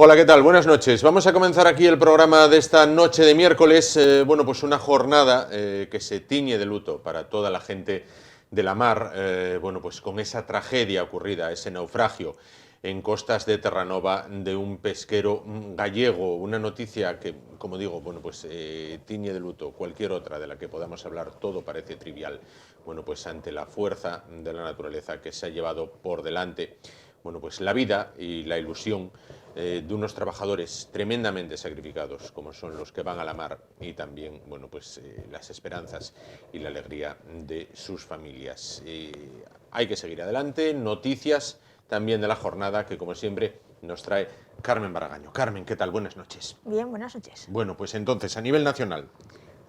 Hola, ¿qué tal? Buenas noches. Vamos a comenzar aquí el programa de esta noche de miércoles. Bueno, pues una jornada que se tiñe de luto para toda la gente de la mar. Bueno, pues con esa tragedia ocurrida, ese naufragio en costas de Terranova de un pesquero gallego. Una noticia que, como digo, bueno, pues tiñe de luto cualquier otra de la que podamos hablar. Todo parece trivial. Bueno, pues ante la fuerza de la naturaleza que se ha llevado por delante, bueno, pues la vida y la ilusión de unos trabajadores tremendamente sacrificados, como son los que van a la mar, y también, bueno, pues las esperanzas y la alegría de sus familias. Hay que seguir adelante. Noticias también de la jornada que, como siempre, nos trae Carmen Baragaño. Carmen, ¿qué tal? Buenas noches. Bien, buenas noches. Bueno, pues entonces, a nivel nacional.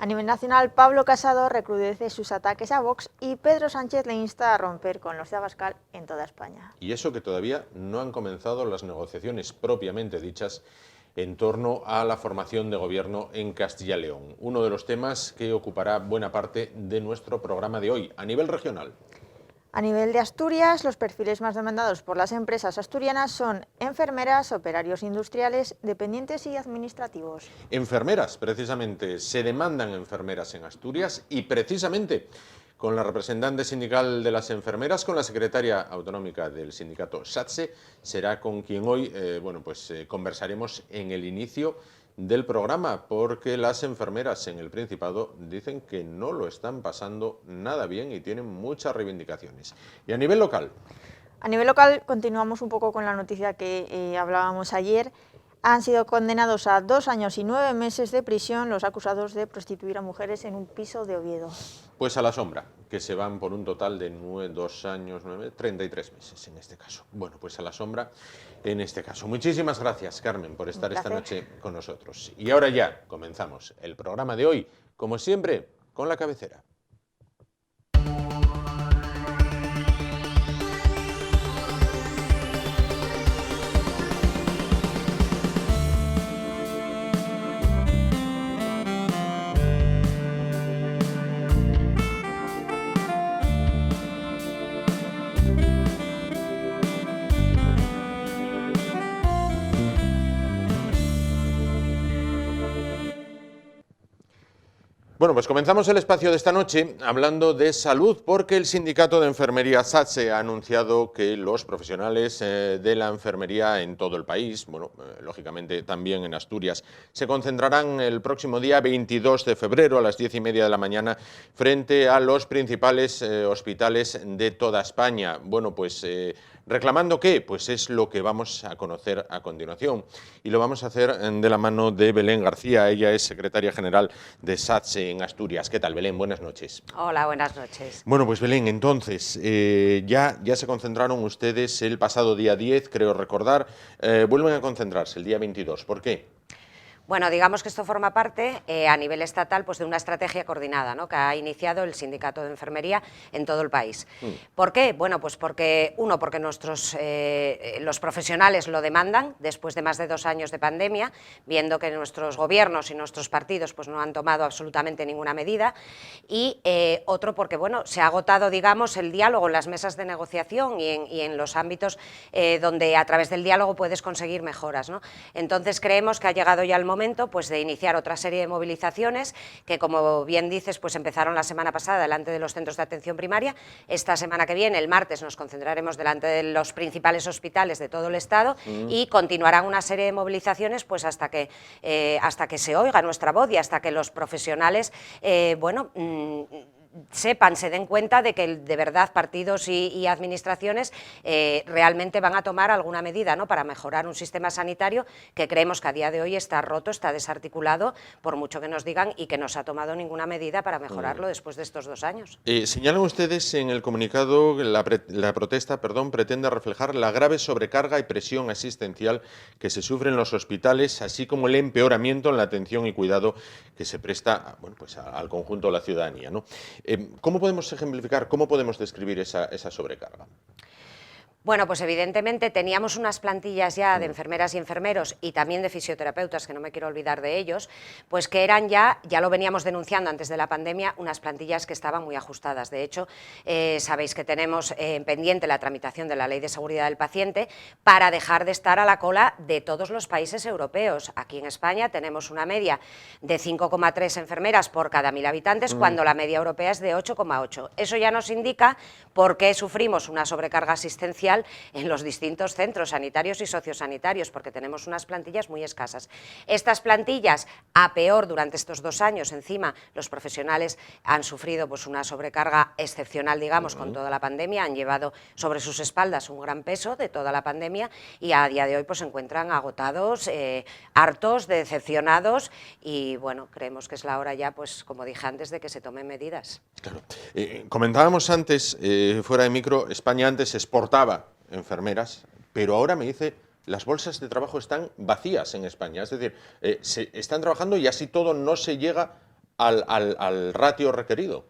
A nivel nacional, Pablo Casado recrudece sus ataques a Vox y Pedro Sánchez le insta a romper con los de Abascal en toda España. Y eso que todavía no han comenzado las negociaciones propiamente dichas en torno a la formación de gobierno en Castilla y León. Uno de los temas que ocupará buena parte de nuestro programa de hoy. A nivel regional. A nivel de Asturias, los perfiles más demandados por las empresas asturianas son enfermeras, operarios industriales, dependientes y administrativos. Enfermeras, precisamente, se demandan enfermeras en Asturias y precisamente con la representante sindical de las enfermeras, con la secretaria autonómica del sindicato SATSE, será con quien hoy conversaremos en el inicio del programa, porque las enfermeras en el Principado dicen que no lo están pasando nada bien y tienen muchas reivindicaciones. Y a nivel local. A nivel local, continuamos un poco con la noticia que hablábamos ayer. Han sido condenados a 2 años y 9 meses de prisión los acusados de prostituir a mujeres en un piso de Oviedo. Pues a la sombra, que se van por un total de 2 años, 33 meses en este caso. Bueno, pues a la sombra en este caso. Muchísimas gracias, Carmen, por estar esta noche con nosotros. Y ahora ya comenzamos el programa de hoy, como siempre, con la cabecera. Bueno, pues comenzamos el espacio de esta noche hablando de salud, porque el sindicato de enfermería SATSE ha anunciado que los profesionales de la enfermería en todo el país, lógicamente también en Asturias, se concentrarán el próximo día 22 de febrero a las 10:30 de la mañana frente a los principales hospitales de toda España. Bueno, pues ¿reclamando qué? Pues es lo que vamos a conocer a continuación, y lo vamos a hacer de la mano de Belén García. Ella es secretaria general de SATSE en Asturias. ¿Qué tal, Belén? Buenas noches. Hola, buenas noches. Bueno, pues Belén, entonces, ya se concentraron ustedes el pasado día 10, creo recordar, vuelven a concentrarse el día 22. ¿Por qué? Bueno, digamos que esto forma parte a nivel estatal pues, de una estrategia coordinada, ¿no?, que ha iniciado el Sindicato de Enfermería en todo el país. ¿Por qué? Bueno, pues porque los profesionales lo demandan después de más de 2 años de pandemia, viendo que nuestros gobiernos y nuestros partidos pues, no han tomado absolutamente ninguna medida, y otro porque bueno, se ha agotado, digamos, el diálogo en las mesas de negociación y en los ámbitos donde a través del diálogo puedes conseguir mejoras, ¿no? Entonces creemos que ha llegado ya el momento pues, de iniciar otra serie de movilizaciones que, como bien dices, pues empezaron la semana pasada delante de los centros de atención primaria. Esta semana que viene, el martes, nos concentraremos delante de los principales hospitales de todo el Estado y continuarán una serie de movilizaciones pues, hasta que se oiga nuestra voz y hasta que los profesionales, sepan, se den cuenta de que de verdad partidos y administraciones realmente van a tomar alguna medida, ¿no?, para mejorar un sistema sanitario que creemos que a día de hoy está roto, está desarticulado, por mucho que nos digan, y que no se ha tomado ninguna medida para mejorarlo después de estos 2 años. Señalan ustedes en el comunicado que la protesta pretende reflejar la grave sobrecarga y presión asistencial que se sufre en los hospitales, así como el empeoramiento en la atención y cuidado que se presta al conjunto de la ciudadanía, ¿no? ¿Cómo podemos ejemplificar, cómo podemos describir esa sobrecarga? Bueno, pues evidentemente teníamos unas plantillas ya de enfermeras y enfermeros y también de fisioterapeutas, que no me quiero olvidar de ellos, pues que eran ya lo veníamos denunciando antes de la pandemia, unas plantillas que estaban muy ajustadas. De hecho, sabéis que tenemos pendiente la tramitación de la Ley de Seguridad del Paciente para dejar de estar a la cola de todos los países europeos. Aquí en España tenemos una media de 5,3 enfermeras por cada 1.000 habitantes, cuando la media europea es de 8,8. Eso ya nos indica por qué sufrimos una sobrecarga asistencial en los distintos centros sanitarios y sociosanitarios, porque tenemos unas plantillas muy escasas. Estas plantillas, a peor durante estos 2 años, encima los profesionales han sufrido pues una sobrecarga excepcional, digamos, con toda la pandemia, han llevado sobre sus espaldas un gran peso de toda la pandemia y a día de hoy pues se encuentran agotados, hartos, decepcionados y bueno, creemos que es la hora ya, pues como dije antes, de que se tomen medidas. Claro. Comentábamos antes, fuera de micro, España antes exportaba enfermeras, pero ahora me dice, las bolsas de trabajo están vacías en España. Es decir, se están trabajando y así todo no se llega al ratio requerido.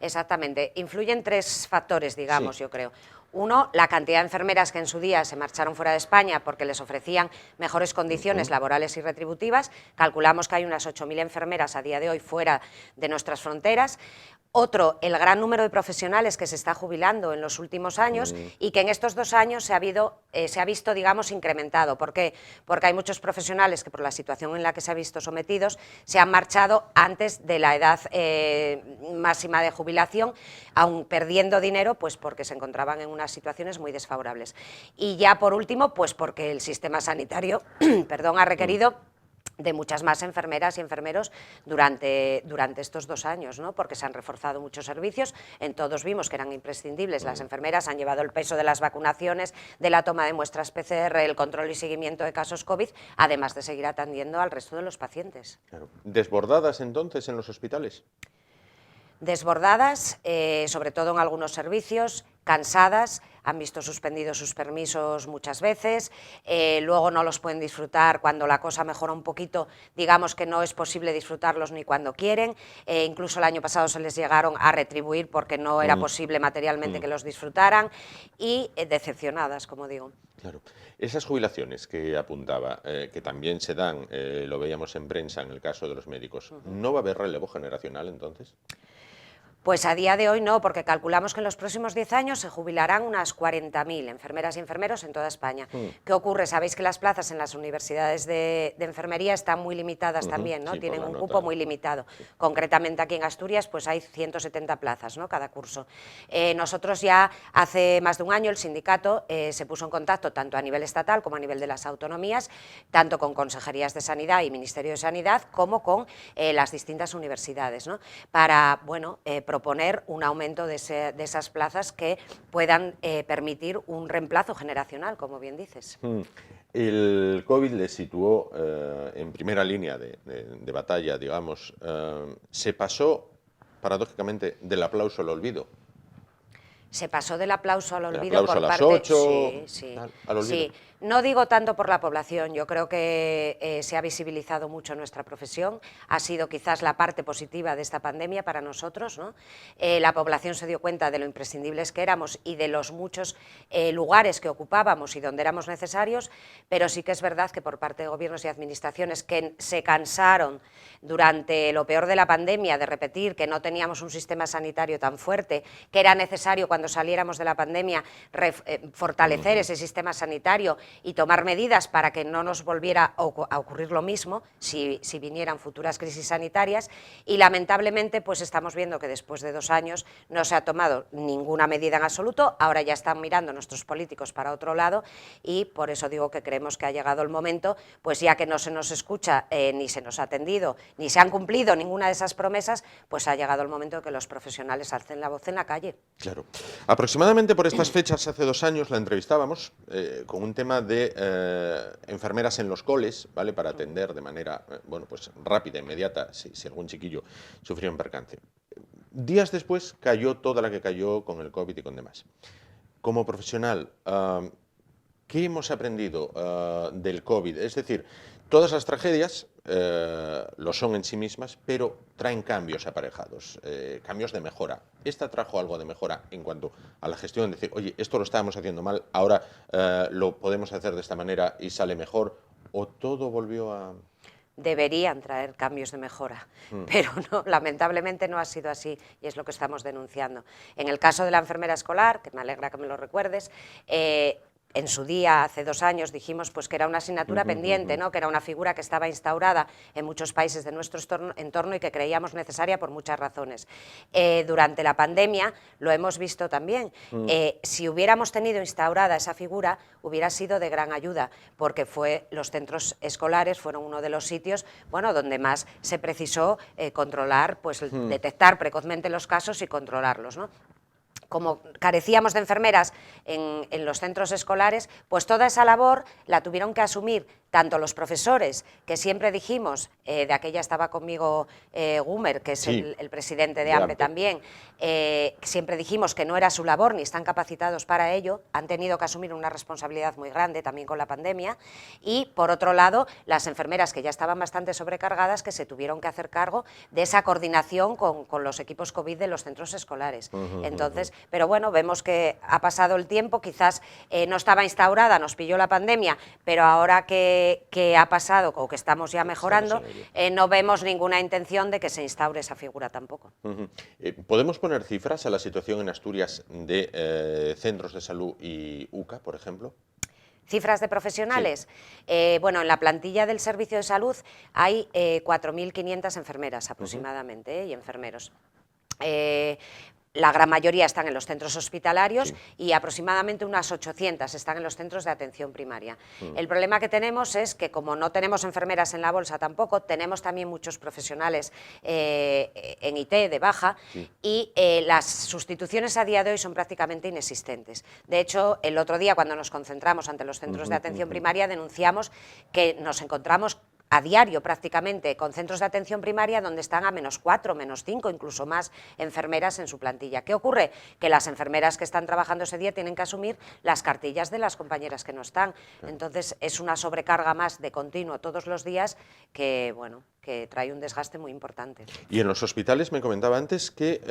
Exactamente. Influyen 3 factores, digamos, yo creo. Uno, la cantidad de enfermeras que en su día se marcharon fuera de España porque les ofrecían mejores condiciones laborales y retributivas. Calculamos que hay unas 8.000 enfermeras a día de hoy fuera de nuestras fronteras. Otro, el gran número de profesionales que se está jubilando en los últimos años y que en estos 2 años se ha visto, digamos, incrementado. ¿Por qué? Porque hay muchos profesionales que por la situación en la que se han visto sometidos se han marchado antes de la edad máxima de jubilación, aun perdiendo dinero, pues porque se encontraban en unas situaciones muy desfavorables. Y ya por último, pues porque el sistema sanitario ha requerido de muchas más enfermeras y enfermeros durante estos 2 años, ¿no? Porque se han reforzado muchos servicios, en todos vimos que eran imprescindibles, las enfermeras han llevado el peso de las vacunaciones, de la toma de muestras PCR, el control y seguimiento de casos COVID, además de seguir atendiendo al resto de los pacientes. Claro. ¿Desbordadas entonces en los hospitales? Desbordadas, sobre todo en algunos servicios, cansadas, han visto suspendidos sus permisos muchas veces, luego no los pueden disfrutar cuando la cosa mejora un poquito, digamos que no es posible disfrutarlos ni cuando quieren, incluso el año pasado se les llegaron a retribuir porque no era posible materialmente que los disfrutaran y decepcionadas, como digo. Claro. Esas jubilaciones que apuntaba, que también se dan, lo veíamos en prensa en el caso de los médicos, ¿no va a haber relevo generacional entonces? Pues a día de hoy no, porque calculamos que en los próximos 10 años se jubilarán unas 40.000 enfermeras y enfermeros en toda España. ¿Qué ocurre? Sabéis que las plazas en las universidades de enfermería están muy limitadas también, ¿no? Sí, Tienen un cupo muy limitado. Concretamente aquí en Asturias pues hay 170 plazas, ¿no? Cada curso. Nosotros ya hace más de un año el sindicato se puso en contacto tanto a nivel estatal como a nivel de las autonomías, tanto con consejerías de Sanidad y Ministerio de Sanidad como con las distintas universidades, ¿no? Para, bueno, proponer un aumento de esas plazas que puedan permitir un reemplazo generacional, como bien dices. El COVID le situó en primera línea de batalla, digamos. Se pasó, paradójicamente, del aplauso al olvido. Se pasó del aplauso al olvido por parte... las 8, sí, al olvido. Sí. No digo tanto por la población, yo creo que se ha visibilizado mucho nuestra profesión, ha sido quizás la parte positiva de esta pandemia para nosotros, ¿no? La población se dio cuenta de lo imprescindibles que éramos y de los muchos lugares que ocupábamos y donde éramos necesarios, pero sí que es verdad que por parte de gobiernos y administraciones que se cansaron durante lo peor de la pandemia de repetir que no teníamos un sistema sanitario tan fuerte, que era necesario cuando saliéramos de la pandemia fortalecer ese sistema sanitario y tomar medidas para que no nos volviera a ocurrir lo mismo si vinieran futuras crisis sanitarias, y lamentablemente pues estamos viendo que después de 2 años no se ha tomado ninguna medida en absoluto, ahora ya están mirando nuestros políticos para otro lado y por eso digo que creemos que ha llegado el momento, pues ya que no se nos escucha ni se nos ha atendido, ni se han cumplido ninguna de esas promesas, pues ha llegado el momento de que los profesionales alcen la voz en la calle. Claro. Aproximadamente por estas fechas, hace 2 años, la entrevistábamos con un tema de enfermeras en los coles, ¿vale? Para atender de manera bueno, pues rápida, inmediata, si algún chiquillo sufría un percance. Días después cayó toda la que cayó con el COVID y con demás. Como profesional, ¿Qué hemos aprendido del COVID? Es decir, todas las tragedias lo son en sí mismas, pero traen cambios aparejados, cambios de mejora. ¿Esta trajo algo de mejora en cuanto a la gestión? Decir, oye, esto lo estábamos haciendo mal, ahora lo podemos hacer de esta manera y sale mejor, ¿o todo volvió a...? Deberían traer cambios de mejora, pero no, lamentablemente no ha sido así y es lo que estamos denunciando. En el caso de la enfermera escolar, que me alegra que me lo recuerdes, en su día, hace 2 años, dijimos pues, que era una asignatura pendiente, ¿no? Que era una figura que estaba instaurada en muchos países de nuestro entorno y que creíamos necesaria por muchas razones. Durante la pandemia lo hemos visto también. Si hubiéramos tenido instaurada esa figura, hubiera sido de gran ayuda, porque los centros escolares fueron uno de los sitios, bueno, donde más se precisó controlar, pues detectar precozmente los casos y controlarlos, ¿no? Como carecíamos de enfermeras en los centros escolares, pues toda esa labor la tuvieron que asumir tanto los profesores, que siempre dijimos, de aquella estaba conmigo Gumer, que es Sí, el presidente de AMPE también, siempre dijimos que no era su labor ni están capacitados para ello, han tenido que asumir una responsabilidad muy grande también con la pandemia, y por otro lado, las enfermeras que ya estaban bastante sobrecargadas, que se tuvieron que hacer cargo de esa coordinación con los equipos COVID de los centros escolares. Entonces, pero bueno, vemos que ha pasado el tiempo, quizás no estaba instaurada, nos pilló la pandemia, pero ahora que ha pasado o que estamos ya mejorando, no vemos ninguna intención de que se instaure esa figura tampoco. ¿Podemos poner cifras a la situación en Asturias de centros de salud y UCA, por ejemplo? ¿Cifras de profesionales? Sí. Bueno, en la plantilla del Servicio de Salud hay 4.500 enfermeras aproximadamente, y enfermeros. La gran mayoría están en los centros hospitalarios y aproximadamente unas 800 están en los centros de atención primaria. El problema que tenemos es que, como no tenemos enfermeras en la bolsa tampoco, tenemos también muchos profesionales en IT de baja y las sustituciones a día de hoy son prácticamente inexistentes. De hecho, el otro día, cuando nos concentramos ante los centros de atención primaria, denunciamos que nos encontramos a diario prácticamente con centros de atención primaria donde están a -4, -5, incluso más enfermeras en su plantilla. ¿Qué ocurre? Que las enfermeras que están trabajando ese día tienen que asumir las cartillas de las compañeras que no están. Entonces es una sobrecarga más de continuo todos los días que, bueno, que trae un desgaste muy importante. Y en los hospitales me comentaba antes que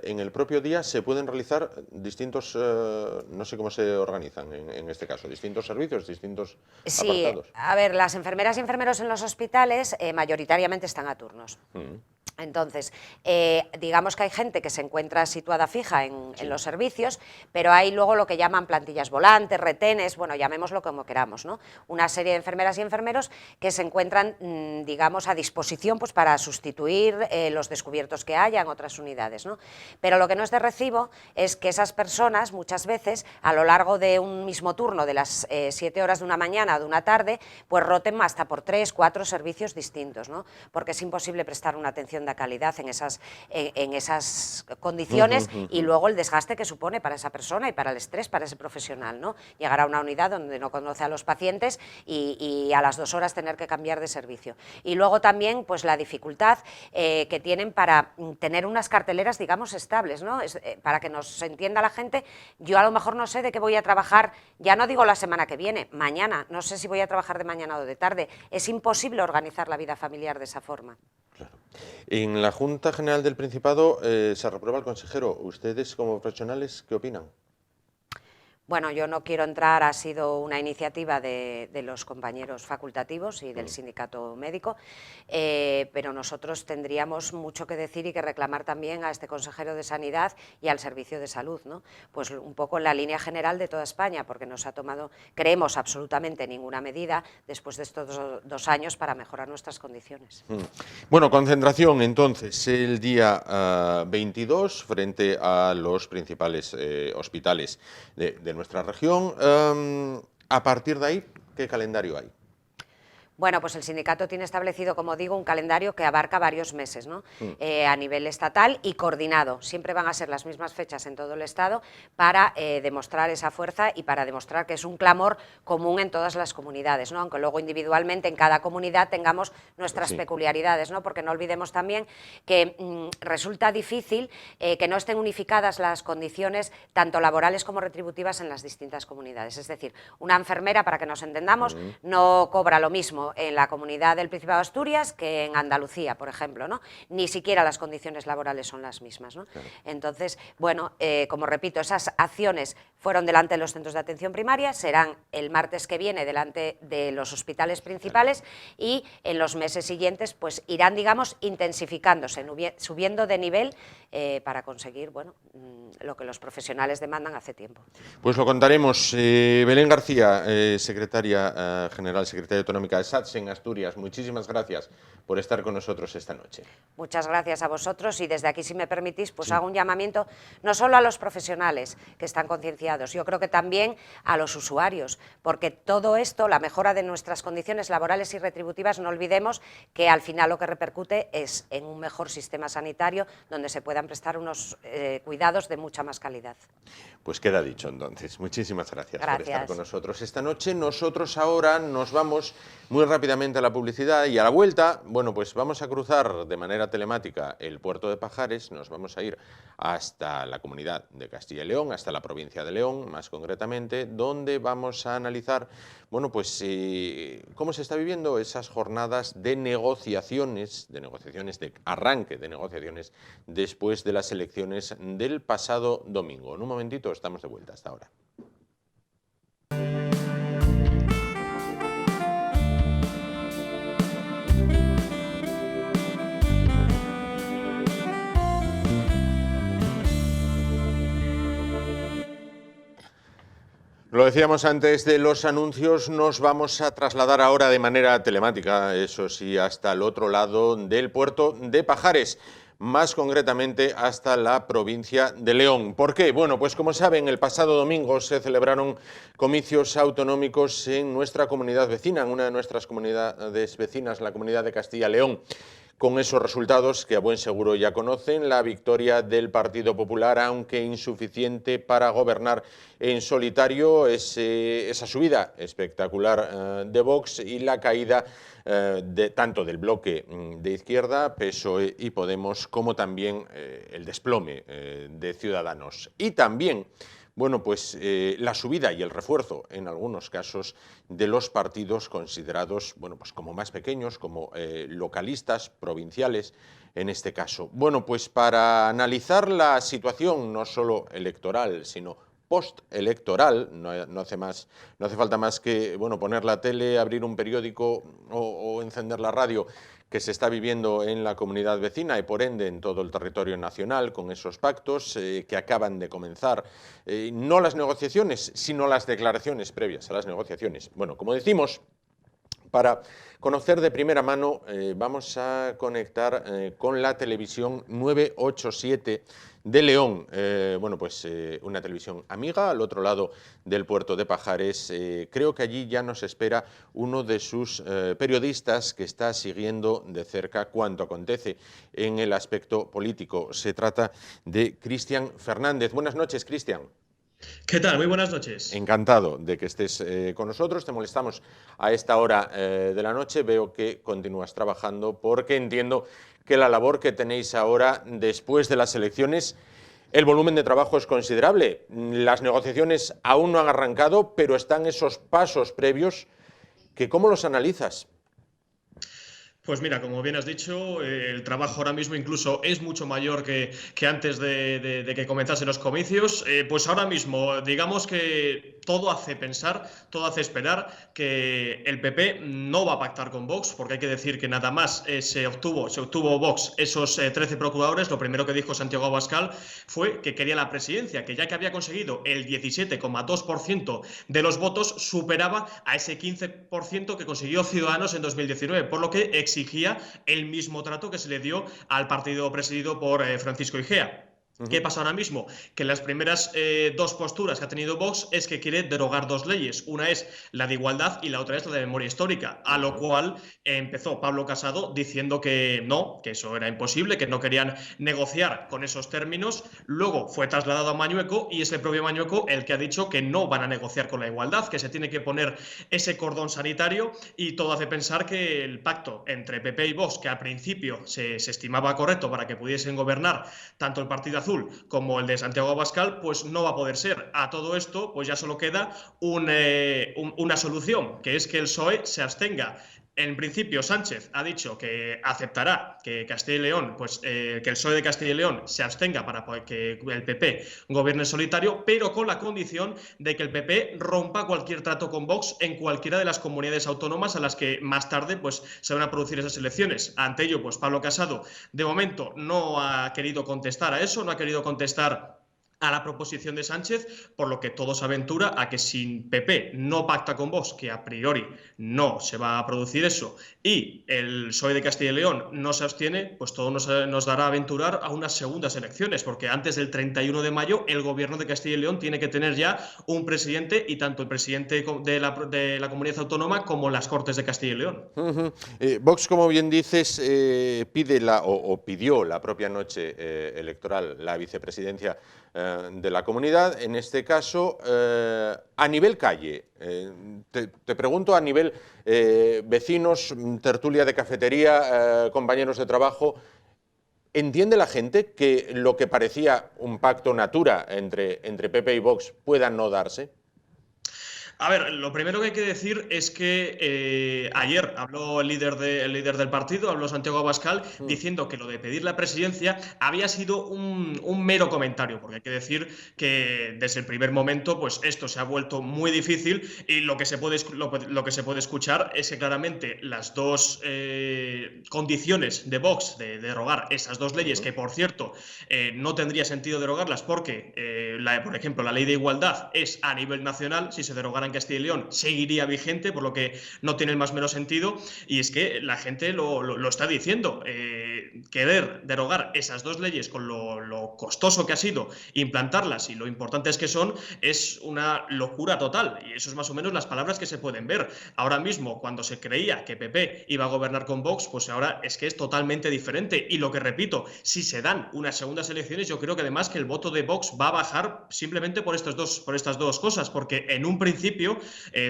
en el propio día se pueden realizar distintos, no sé cómo se organizan en este caso, distintos servicios, distintos apartados. Sí, a ver, las enfermeras y enfermeros en los hospitales mayoritariamente están a turnos. Entonces, digamos que hay gente que se encuentra situada fija en los servicios, pero hay luego lo que llaman plantillas volantes, retenes, bueno, llamémoslo como queramos, ¿no? Una serie de enfermeras y enfermeros que se encuentran, digamos, a disposición pues, para sustituir los descubiertos que haya en otras unidades, ¿no? Pero lo que no es de recibo es que esas personas, muchas veces, a lo largo de un mismo turno, de las 7 horas de una mañana o de una tarde, pues roten hasta por 3, 4 servicios distintos, ¿no? Porque es imposible prestar una atención de calidad en esas condiciones y luego el desgaste que supone para esa persona y para el estrés para ese profesional, ¿no? Llegar a una unidad donde no conoce a los pacientes y a las 2 horas tener que cambiar de servicio. Y luego también pues la dificultad que tienen para tener unas carteleras, digamos, estables, ¿no? Para que nos entienda la gente, yo a lo mejor no sé de qué voy a trabajar, ya no digo la semana que viene, mañana, no sé si voy a trabajar de mañana o de tarde. Es imposible organizar la vida familiar de esa forma. Claro. En la Junta General del Principado se reprueba al consejero. ¿Ustedes como profesionales qué opinan? Bueno, yo no quiero entrar, ha sido una iniciativa de los compañeros facultativos y del sindicato médico, pero nosotros tendríamos mucho que decir y que reclamar también a este consejero de Sanidad y al Servicio de Salud, ¿no? Pues un poco en la línea general de toda España, porque no se ha tomado, creemos, absolutamente ninguna medida después de estos 2 años para mejorar nuestras condiciones. Bueno, concentración entonces el día 22 frente a los principales hospitales de nuestra región. A partir de ahí, ¿qué calendario hay? Bueno, pues el sindicato tiene establecido, como digo, un calendario que abarca varios meses, ¿no? A nivel estatal y coordinado. Siempre van a ser las mismas fechas en todo el Estado para demostrar esa fuerza y para demostrar que es un clamor común en todas las comunidades, ¿no? Aunque luego individualmente en cada comunidad tengamos nuestras peculiaridades, ¿no? Porque no olvidemos también que resulta difícil que no estén unificadas las condiciones tanto laborales como retributivas en las distintas comunidades. Es decir, una enfermera, para que nos entendamos, no cobra lo mismo en la comunidad del Principado de Asturias que en Andalucía, por ejemplo, ¿no? Ni siquiera las condiciones laborales son las mismas, ¿no? Claro. Entonces, bueno, como repito, esas acciones fueron delante de los centros de atención primaria, serán el martes que viene delante de los hospitales principales y en los meses siguientes pues irán, digamos, intensificándose, subiendo de nivel para conseguir, bueno, lo que los profesionales demandan hace tiempo. Pues lo contaremos. Belén García, secretaria general, secretaria autonómica de SATS en Asturias, muchísimas gracias por estar con nosotros esta noche. Muchas gracias a vosotros y desde aquí, si me permitís, pues hago un llamamiento no solo a los profesionales que están concienciados, yo creo que también a los usuarios, porque todo esto, la mejora de nuestras condiciones laborales y retributivas, no olvidemos que al final lo que repercute es en un mejor sistema sanitario donde se puedan prestar unos cuidados de mucha más calidad. Pues queda dicho entonces. Muchísimas gracias por estar con nosotros esta noche. Nosotros ahora nos vamos muy rápidamente a la publicidad y a la vuelta, bueno, pues vamos a cruzar de manera telemática el puerto de Pajares, nos vamos a ir hasta la comunidad de Castilla y León, hasta la provincia de León, más concretamente, donde vamos a analizar, bueno, pues cómo se está viviendo esas jornadas de negociaciones, de arranque de negociaciones después de las elecciones del pasado domingo. En un momentito estamos de vuelta, hasta ahora. Lo decíamos antes de los anuncios, nos vamos a trasladar ahora de manera telemática, eso sí, hasta el otro lado del puerto de Pajares, más concretamente hasta la provincia de León. ¿Por qué? Bueno, pues como saben, el pasado domingo se celebraron comicios autonómicos en nuestra comunidad vecina, en una de nuestras comunidades vecinas, la comunidad de Castilla y León. Con esos resultados que a buen seguro ya conocen, la victoria del Partido Popular, aunque insuficiente para gobernar en solitario, esa subida espectacular de Vox y la caída tanto del bloque de izquierda, PSOE y Podemos, como también el desplome de Ciudadanos. Y también, bueno, pues la subida y el refuerzo, en algunos casos, de los partidos considerados, bueno, pues como más pequeños, como localistas, provinciales, en este caso. Bueno, pues para analizar la situación no solo electoral, sino postelectoral, no hace falta más que, bueno, poner la tele, abrir un periódico o encender la radio, que se está viviendo en la comunidad vecina y por ende en todo el territorio nacional con esos pactos que acaban de comenzar. No las negociaciones, sino las declaraciones previas a las negociaciones. Bueno, como decimos, para conocer de primera mano vamos a conectar con la televisión 987 de León, bueno, pues una televisión amiga al otro lado del puerto de Pajares. Creo que allí ya nos espera uno de sus periodistas que está siguiendo de cerca cuanto acontece en el aspecto político. Se trata de Cristian Fernández. Buenas noches, Cristian. ¿Qué tal? Muy buenas noches. Encantado de que estés con nosotros. Te molestamos a esta hora de la noche. Veo que continúas trabajando porque entiendo que la labor que tenéis ahora después de las elecciones, el volumen de trabajo es considerable. Las negociaciones aún no han arrancado, pero están esos pasos previos que ¿cómo los analizas? Pues mira, como bien has dicho, el trabajo ahora mismo incluso es mucho mayor que antes de que comenzasen los comicios. Pues ahora mismo, digamos que todo hace pensar, todo hace esperar que el PP no va a pactar con Vox, porque hay que decir que nada más se obtuvo Vox esos 13 procuradores. Lo primero que dijo Santiago Abascal fue que quería la presidencia, que ya que había conseguido el 17,2% de los votos, superaba a ese 15% que consiguió Ciudadanos en 2019, por lo que exigía el mismo trato que se le dio al partido presidido por Francisco Igea. ¿Qué pasa ahora mismo? Que las primeras dos posturas que ha tenido Vox es que quiere derogar dos leyes. Una es la de igualdad y la otra es la de memoria histórica, a lo cual empezó Pablo Casado diciendo que no, que eso era imposible, que no querían negociar con esos términos. Luego fue trasladado a Mañueco y es el propio Mañueco el que ha dicho que no van a negociar con la igualdad, que se tiene que poner ese cordón sanitario, y todo hace pensar que el pacto entre PP y Vox, que al principio se estimaba correcto para que pudiesen gobernar tanto el Partido Azul como el de Santiago Abascal, pues no va a poder ser. A todo esto, pues ya solo queda una solución, que es que el PSOE se abstenga. En principio, Sánchez ha dicho que aceptará que Castilla y León, pues que el PSOE de Castilla y León se abstenga para que el PP gobierne en solitario, pero con la condición de que el PP rompa cualquier trato con Vox en cualquiera de las comunidades autónomas a las que más tarde pues se van a producir esas elecciones. Ante ello, pues Pablo Casado, de momento, no ha querido contestar a eso, no ha querido contestar a la proposición de Sánchez, por lo que todo se aventura a que si PP no pacta con Vox, que a priori no se va a producir eso, y el PSOE de Castilla y León no se abstiene, pues todo nos dará a aventurar a unas segundas elecciones, porque antes del 31 de mayo el gobierno de Castilla y León tiene que tener ya un presidente, y tanto el presidente de la comunidad autónoma como las Cortes de Castilla y León. Vox, como bien dices, pidió la propia noche electoral la vicepresidencia de la comunidad, en este caso a nivel calle. Te pregunto a nivel vecinos, tertulia de cafetería, compañeros de trabajo, ¿entiende la gente que lo que parecía un pacto natura entre PP y Vox pueda no darse? A ver, lo primero que hay que decir es que ayer habló el líder del partido, habló Santiago Abascal, diciendo que lo de pedir la presidencia había sido un mero comentario, porque hay que decir que desde el primer momento pues esto se ha vuelto muy difícil, y lo que se puede escuchar es que claramente las dos condiciones de Vox de derogar esas dos leyes, que por cierto no tendría sentido derogarlas porque, por ejemplo, la ley de igualdad es a nivel nacional. Si se derogara en Castilla y León seguiría vigente, por lo que no tiene el más menos sentido, y es que la gente lo está diciendo. Querer derogar esas dos leyes con lo costoso que ha sido implantarlas y lo importantes que son, es una locura total, y eso es más o menos las palabras que se pueden ver. Ahora mismo, cuando se creía que PP iba a gobernar con Vox, pues ahora es que es totalmente diferente, y lo que repito, si se dan unas segundas elecciones, yo creo que además que el voto de Vox va a bajar simplemente por estas dos cosas, porque en un principio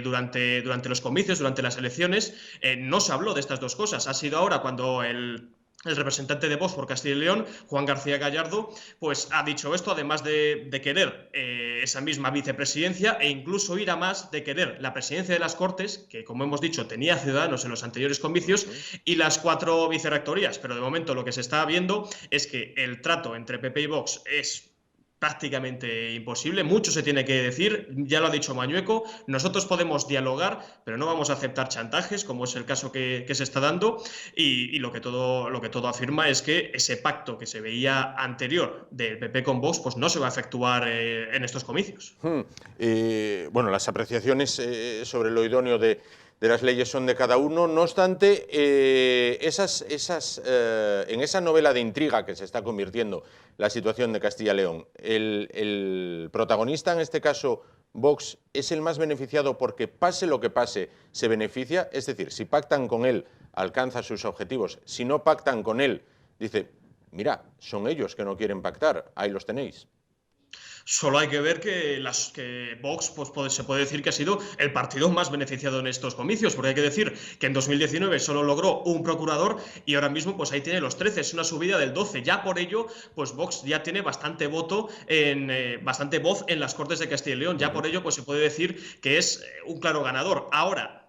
durante los comicios, durante las elecciones, no se habló de estas dos cosas. Ha sido ahora cuando el representante de Vox por Castilla y León, Juan García Gallardo, pues ha dicho esto, además de querer esa misma vicepresidencia, e incluso ir a más, de querer la presidencia de las Cortes, que como hemos dicho tenía Ciudadanos en los anteriores comicios, y las 4 vicerrectorías. Pero de momento lo que se está viendo es que el trato entre PP y Vox es prácticamente imposible. Mucho se tiene que decir, ya lo ha dicho Mañueco, nosotros podemos dialogar, pero no vamos a aceptar chantajes, como es el caso que se está dando, y lo que todo afirma es que ese pacto que se veía anterior del PP con Vox pues no se va a efectuar en estos comicios. Bueno, las apreciaciones sobre lo idóneo de las leyes son de cada uno. No obstante, en esa novela de intriga que se está convirtiendo la situación de Castilla y León, el protagonista, en este caso Vox, es el más beneficiado porque, pase lo que pase, se beneficia. Es decir, si pactan con él, alcanza sus objetivos. Si no pactan con él, dice, mira, son ellos que no quieren pactar, ahí los tenéis. Solo hay que ver que Vox pues, se puede decir que ha sido el partido más beneficiado en estos comicios, porque hay que decir que en 2019 solo logró un procurador y ahora mismo pues ahí tiene los 13, es una subida del 12. Ya por ello, pues Vox ya tiene bastante voz en las Cortes de Castilla y León. Ya por ello pues se puede decir que es un claro ganador. Ahora,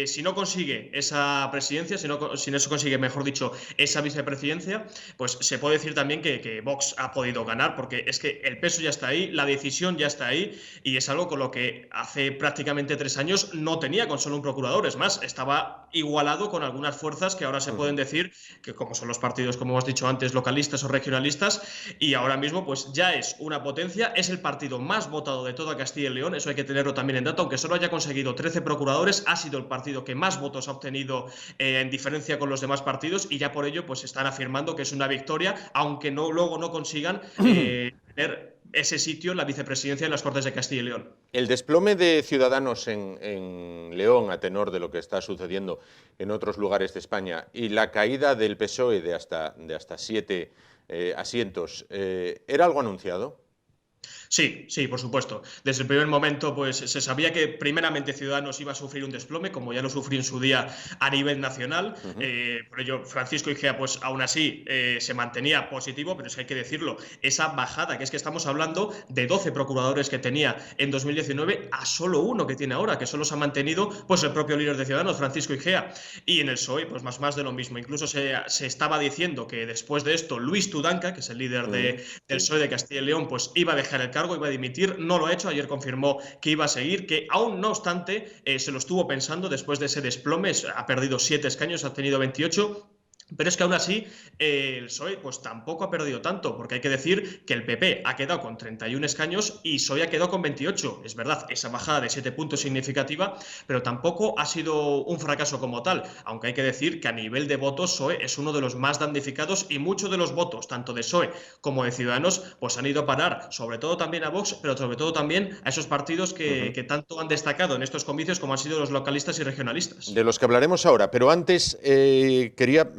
si no consigue esa presidencia, si no consigue, mejor dicho, esa vicepresidencia, pues se puede decir también que Vox ha podido ganar, porque es que el peso ya está ahí, la decisión ya está ahí, y es algo con lo que hace prácticamente 3 años no tenía con solo un procurador. Es más, estaba igualado con algunas fuerzas que ahora se pueden decir que, como son los partidos, como hemos dicho antes, localistas o regionalistas, y ahora mismo pues ya es una potencia, es el partido más votado de toda Castilla y León. Eso hay que tenerlo también en dato, aunque solo haya conseguido 13 procuradores, ha sido el el partido que más votos ha obtenido en diferencia con los demás partidos, y ya por ello pues están afirmando que es una victoria, aunque luego no consigan tener ese sitio en la vicepresidencia en las Cortes de Castilla y León. El desplome de Ciudadanos en León, a tenor de lo que está sucediendo en otros lugares de España, y la caída del PSOE de hasta 7 asientos, ¿era algo anunciado? Sí, sí, por supuesto. Desde el primer momento pues, se sabía que primeramente Ciudadanos iba a sufrir un desplome, como ya lo sufrió en su día a nivel nacional. Por ello, Francisco Igea, pues aún así se mantenía positivo, pero es que hay que decirlo, esa bajada, que es que estamos hablando de 12 procuradores que tenía en 2019 a solo uno que tiene ahora, que solo se ha mantenido pues el propio líder de Ciudadanos, Francisco Igea. Y en el PSOE, pues más de lo mismo. Incluso se estaba diciendo que después de esto, Luis Tudanca, que es el líder del PSOE de Castilla y León, pues iba a dejar el cargo, iba a dimitir. No lo ha hecho, ayer confirmó que iba a seguir, que aún no obstante se lo estuvo pensando después de ese desplome. Ha perdido 7 escaños, ha tenido 28. Pero es que aún así el PSOE pues tampoco ha perdido tanto, porque hay que decir que el PP ha quedado con 31 escaños y PSOE ha quedado con 28. Es verdad, esa bajada de 7 puntos significativa, pero tampoco ha sido un fracaso como tal, aunque hay que decir que a nivel de votos PSOE es uno de los más damnificados, y muchos de los votos, tanto de PSOE como de Ciudadanos, pues han ido a parar, sobre todo también a Vox, pero sobre todo también a esos partidos que tanto han destacado en estos comicios como han sido los localistas y regionalistas. De los que hablaremos ahora, pero antes quería...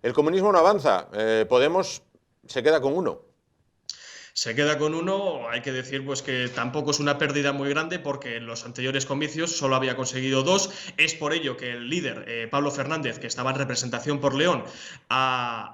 el comunismo no avanza, Podemos se queda con 1. Se queda con 1, hay que decir pues que tampoco es una pérdida muy grande, porque en los anteriores comicios solo había conseguido 2. Es por ello que el líder, Pablo Fernández, que estaba en representación por León,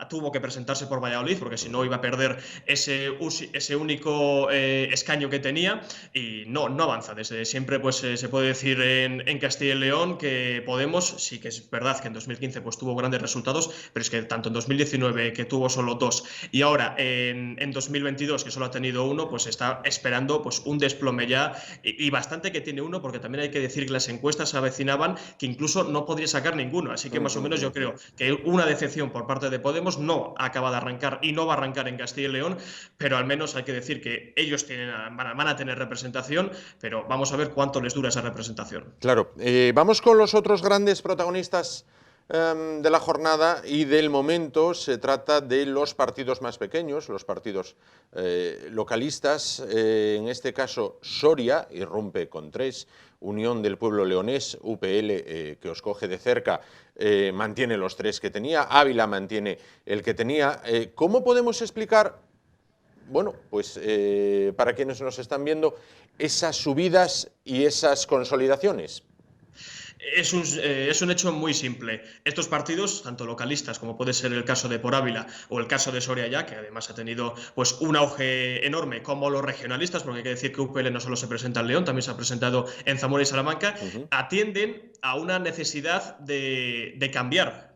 tuvo que presentarse por Valladolid, porque si no iba a perder ese único escaño que tenía, y no avanza. Desde siempre pues se puede decir en Castilla y León que Podemos, sí que es verdad que en 2015 pues tuvo grandes resultados, pero es que tanto en 2019, que tuvo solo 2, y ahora en 2022, que solo ha tenido 1, pues está esperando pues un desplome ya, y bastante que tiene 1, porque también hay que decir que las encuestas se avecinaban que incluso no podría sacar ninguno, así que más o menos yo creo que una decepción por parte de Podemos. No acaba de arrancar y no va a arrancar en Castilla y León, pero al menos hay que decir que ellos van a tener representación, pero vamos a ver cuánto les dura esa representación. Claro, vamos con los otros grandes protagonistas de la jornada y del momento. Se trata de los partidos más pequeños, los partidos localistas. En este caso, Soria irrumpe con 3, Unión del Pueblo Leonés, UPL, que os coge de cerca, mantiene los 3 que tenía, Ávila mantiene el que tenía. ¿Cómo podemos explicar, bueno, pues para quienes nos están viendo, esas subidas y esas consolidaciones? Es un hecho muy simple. Estos partidos, tanto localistas como puede ser el caso de Por Ávila o el caso de Soria ya, que además ha tenido pues un auge enorme, como los regionalistas, porque hay que decir que UPL no solo se presenta en León, también se ha presentado en Zamora y Salamanca, atienden a una necesidad de cambiar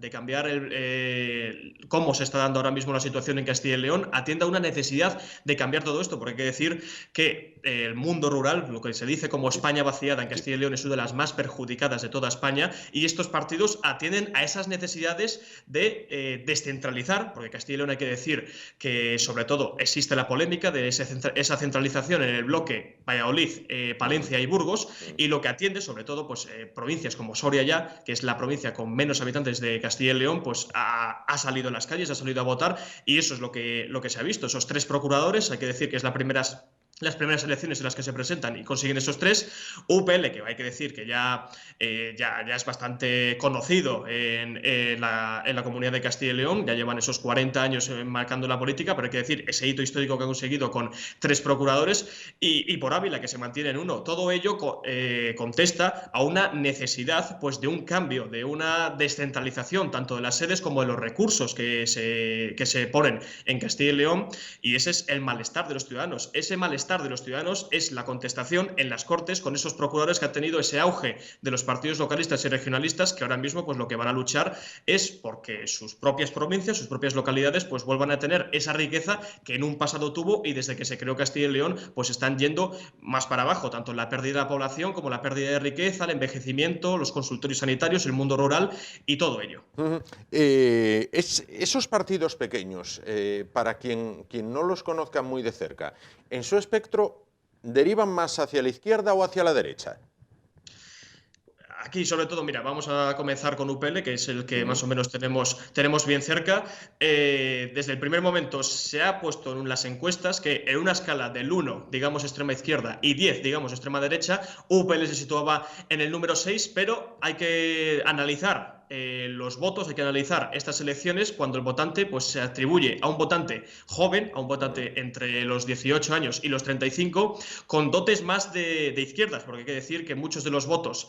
cómo se está dando ahora mismo la situación en Castilla y León, atiende a una necesidad de cambiar todo esto, porque hay que decir que el mundo rural, lo que se dice como España vaciada en Castilla y León, es una de las más perjudicadas de toda España, y estos partidos atienden a esas necesidades de descentralizar, porque Castilla y León hay que decir que sobre todo existe la polémica de esa centralización en el bloque Valladolid, Palencia y Burgos, y lo que atiende sobre todo pues provincias como Soria ya, que es la provincia con menos habitantes de Castilla y León, pues ha salido a las calles, ha salido a votar, y eso es lo que se ha visto. Esos 3 procuradores, hay que decir que es las primeras elecciones en las que se presentan y consiguen esos 3. UPL, que hay que decir que ya es bastante conocido en la comunidad de Castilla y León, ya llevan esos 40 años marcando la política, pero hay que decir ese hito histórico que ha conseguido con 3 procuradores, y Por Ávila, que se mantiene en 1. Todo ello contesta a una necesidad pues de un cambio, de una descentralización tanto de las sedes como de los recursos que se ponen en Castilla y León, y ese es el malestar de los ciudadanos. Ese malestar de los ciudadanos es la contestación en las Cortes con esos procuradores que han tenido ese auge de los partidos localistas y regionalistas, que ahora mismo pues lo que van a luchar es porque sus propias provincias, sus propias localidades pues vuelvan a tener esa riqueza que en un pasado tuvo, y desde que se creó Castilla y León pues están yendo más para abajo, tanto en la pérdida de población como la pérdida de riqueza, el envejecimiento, los consultorios sanitarios, el mundo rural y todo ello. Esos partidos pequeños, para quien no los conozca muy de cerca, en su espectro, ¿derivan más hacia la izquierda o hacia la derecha? aquí sobre todo, mira, vamos a comenzar con UPL, que es el que más o menos tenemos bien cerca. Desde el primer momento se ha puesto en las encuestas que en una escala del 1, digamos extrema izquierda, y 10, digamos extrema derecha, UPL se situaba en el número 6, pero hay que analizar los votos, hay que analizar estas elecciones cuando el votante pues, se atribuye a un votante joven, a un votante entre los 18 años y los 35, con dotes más de izquierdas, porque hay que decir que muchos de los votos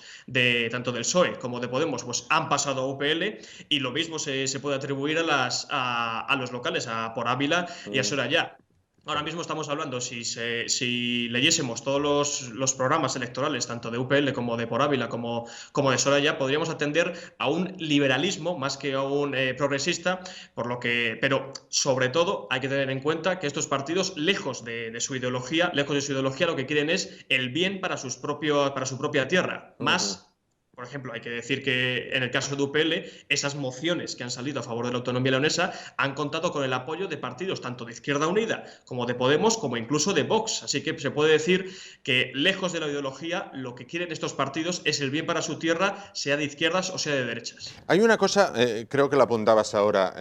tanto del PSOE como de Podemos pues, han pasado a UPL, y lo mismo se puede atribuir a los locales, a Por Ávila y a Soraya. Ahora mismo estamos hablando, si leyésemos todos los programas electorales, tanto de UPL como de Por Ávila como de Soraya, podríamos atender a un liberalismo más que a un progresista, pero sobre todo hay que tener en cuenta que estos partidos, lejos de su ideología, lo que quieren es el bien para su propia tierra, más. Por ejemplo, hay que decir que en el caso de UPL, esas mociones que han salido a favor de la autonomía leonesa han contado con el apoyo de partidos tanto de Izquierda Unida como de Podemos, como incluso de Vox. Así que se puede decir que, lejos de la ideología, lo que quieren estos partidos es el bien para su tierra, sea de izquierdas o sea de derechas. Hay una cosa, creo que la apuntabas ahora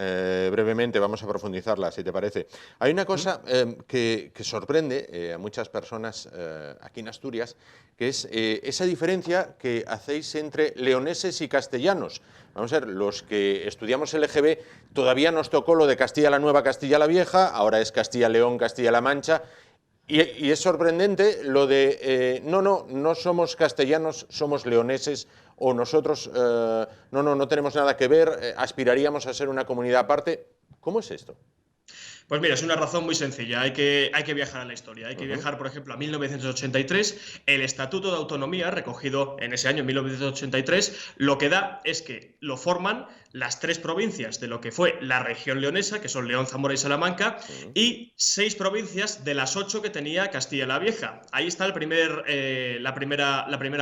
brevemente, vamos a profundizarla, si te parece. Hay una cosa que sorprende a muchas personas aquí en Asturias, que es esa diferencia que hacéis entre leoneses y castellanos. Vamos a ver, los que estudiamos LGB todavía nos tocó lo de Castilla la Nueva, Castilla la Vieja, ahora es Castilla-León, Castilla-La Mancha, y es sorprendente lo de, no somos castellanos, somos leoneses, o nosotros, no tenemos nada que ver, aspiraríamos a ser una comunidad aparte. ¿Cómo es esto? Pues mira, es una razón muy sencilla, hay que viajar a la historia, hay que viajar, por ejemplo, a 1983, el Estatuto de Autonomía, recogido en ese año, en 1983, lo que da es que lo forman las 3 provincias de lo que fue la región leonesa, que son León, Zamora y Salamanca, y 6 provincias de las 8 que tenía Castilla la Vieja. Ahí está la primera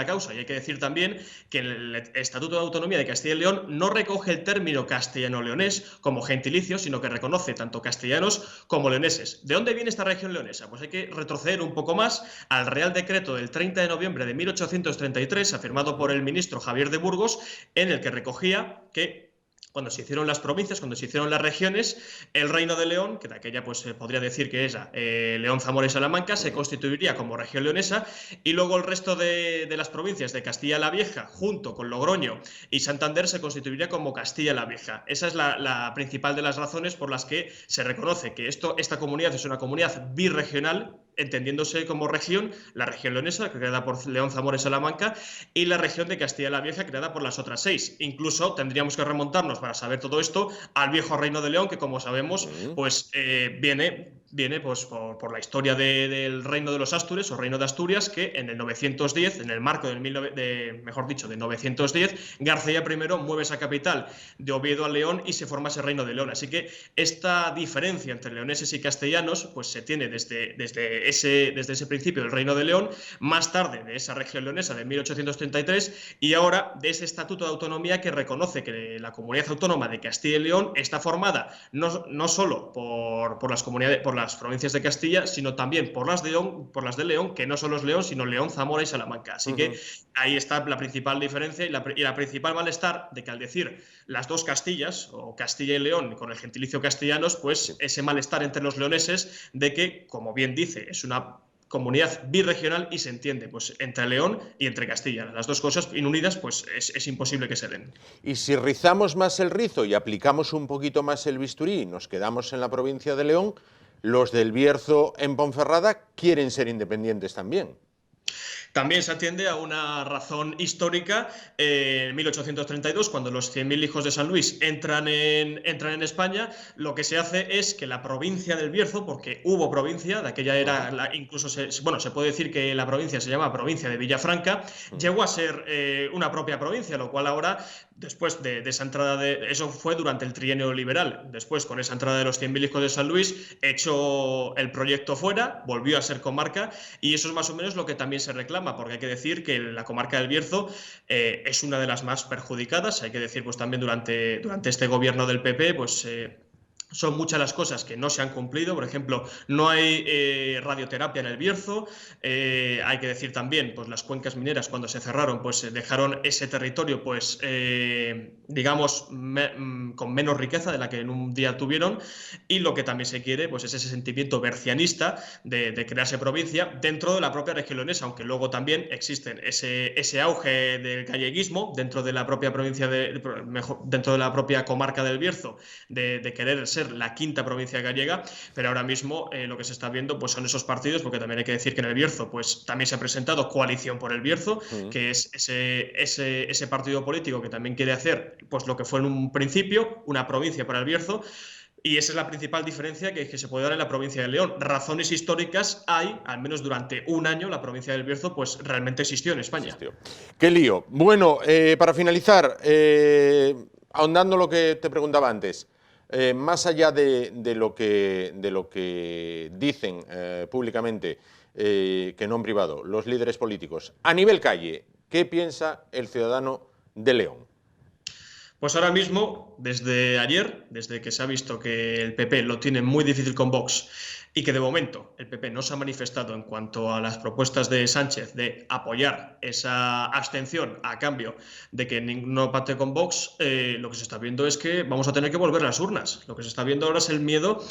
causa, y hay que decir también que el Estatuto de Autonomía de Castilla y León no recoge el término castellano-leonés como gentilicio, sino que reconoce tanto castellanos como leoneses. ¿De dónde viene esta región leonesa? Pues hay que retroceder un poco más al Real Decreto del 30 de noviembre de 1833, afirmado por el ministro Javier de Burgos, en el que recogía que cuando se hicieron las provincias, cuando se hicieron las regiones, el Reino de León, que de aquella pues se podría decir que es León, Zamora y Salamanca, se constituiría como región leonesa, y luego el resto de las provincias de Castilla la Vieja, junto con Logroño y Santander, se constituiría como Castilla la Vieja. Esa es la principal de las razones por las que se reconoce que esta comunidad es una comunidad birregional, entendiéndose como región, la región leonesa, creada por León, Zamora y Salamanca, y la región de Castilla la Vieja, creada por las otras 6. Incluso tendríamos que remontarnos para saber todo esto al viejo Reino de León, que como sabemos, pues viene pues, por la historia del Reino de los Astures, o Reino de Asturias, que en el 910, en el marco de 910, García I mueve esa capital de Oviedo a León y se forma ese Reino de León. Así que esta diferencia entre leoneses y castellanos pues se tiene desde ese principio del Reino de León, más tarde de esa región leonesa de 1833, y ahora de ese Estatuto de Autonomía que reconoce que la comunidad autónoma de Castilla y León está formada no solo por las provincias de Castilla, sino también por las de León, que no solo es León, sino León, Zamora y Salamanca. Así que ahí está la principal diferencia y la principal malestar de que, al decir las 2 Castillas, o Castilla y León, con el gentilicio castellanos, pues ese malestar entre los leoneses de que, como bien dice, es una comunidad birregional y se entiende pues entre León y entre Castilla. Las 2 cosas unidas pues es imposible que se den. Y si rizamos más el rizo y aplicamos un poquito más el bisturí y nos quedamos en la provincia de León, los del Bierzo en Ponferrada quieren ser independientes también. También se atiende a una razón histórica. En 1832, cuando los 100.000 hijos de San Luis entran en España, lo que se hace es que la provincia del Bierzo, porque hubo provincia, de aquella era, incluso se puede decir que la provincia se llama provincia de Villafranca, llegó a ser una propia provincia, lo cual ahora, después de esa entrada eso fue durante el trienio liberal. Después, con esa entrada de los 100.000 hijos de San Luis, echó el proyecto fuera, volvió a ser comarca, y eso es más o menos lo que también se reclama, porque hay que decir que la comarca del Bierzo es una de las más perjudicadas. Hay que decir pues también durante este gobierno del PP pues Son muchas las cosas que no se han cumplido. Por ejemplo, no hay radioterapia en el Bierzo. Hay que decir también, pues las cuencas mineras cuando se cerraron, pues dejaron ese territorio, pues digamos, con menos riqueza de la que en un día tuvieron. Y lo que también se quiere, pues es ese sentimiento bercianista de crearse provincia dentro de la propia región leonesa, aunque luego también existen ese auge del galleguismo dentro de la propia provincia, dentro de la propia comarca del Bierzo, de querer ser la quinta provincia gallega, pero ahora mismo lo que se está viendo pues son esos partidos, porque también hay que decir que en el Bierzo pues también se ha presentado Coalición por el Bierzo, que es ese partido político que también quiere hacer pues lo que fue en un principio una provincia para el Bierzo. Y esa es la principal diferencia que se puede dar en la provincia de León. Razones históricas hay, al menos durante un año, la provincia del Bierzo pues realmente existió en España. Qué lío. Bueno, para finalizar, ahondando lo que te preguntaba antes, más allá de lo que dicen públicamente, que no en privado, los líderes políticos, a nivel calle, ¿qué piensa el ciudadano de León? Pues ahora mismo, desde ayer, desde que se ha visto que el PP lo tiene muy difícil con Vox y que de momento el PP no se ha manifestado en cuanto a las propuestas de Sánchez de apoyar esa abstención a cambio de que no pacte con Vox, lo que se está viendo es que vamos a tener que volver a las urnas. Lo que se está viendo ahora es el miedo,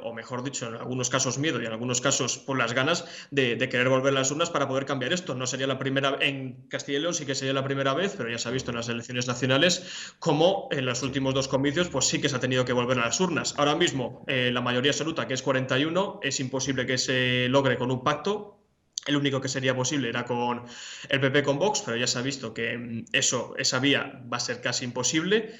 o mejor dicho, en algunos casos miedo y en algunos casos por las ganas de querer volver a las urnas para poder cambiar esto. No sería la primera, en Castilla y León sí que sería la primera vez, pero ya se ha visto en las elecciones nacionales como en los últimos dos comicios pues sí que se ha tenido que volver a las urnas. Ahora mismo la mayoría absoluta, que es 41, es imposible que se logre con un pacto. El único que sería posible era con el PP con Vox, pero ya se ha visto que esa vía va a ser casi imposible.